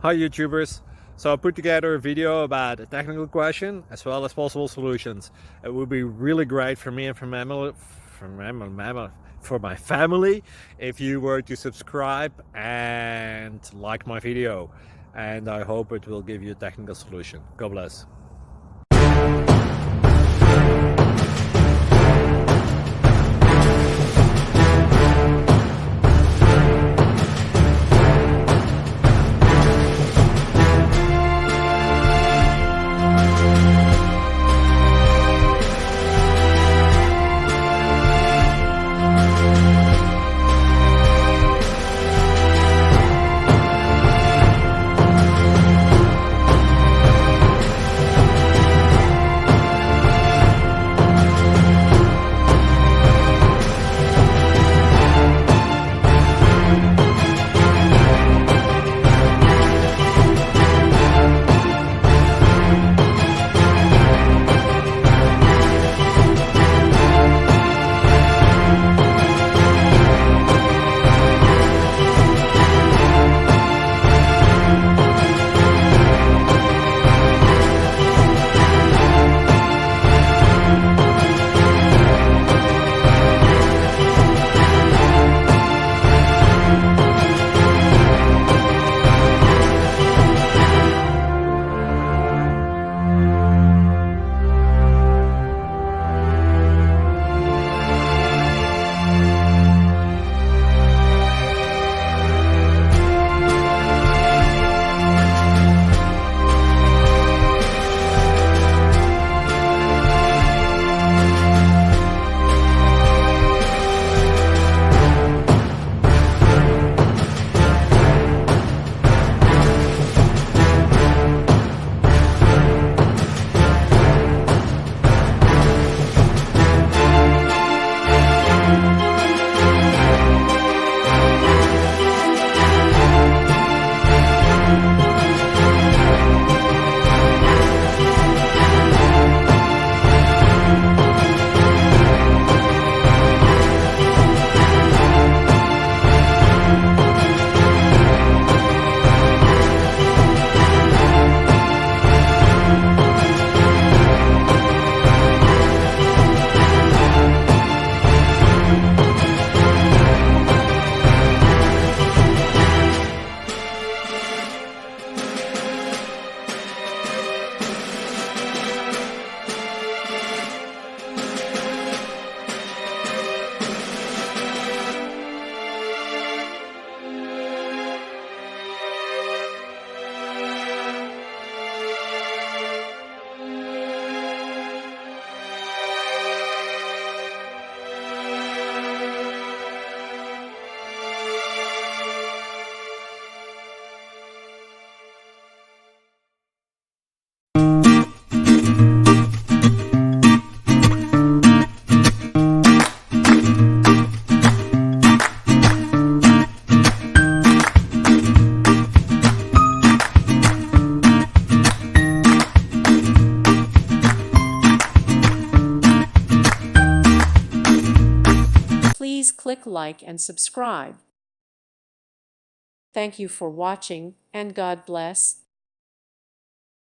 Hi YouTubers! So I put together a video about a technical question as well as possible solutions. It would be really great for me and for my family if you were to subscribe and like my video, and I hope it will give you a technical solution. God bless. Please click like and subscribe. Thank you for watching, and God bless.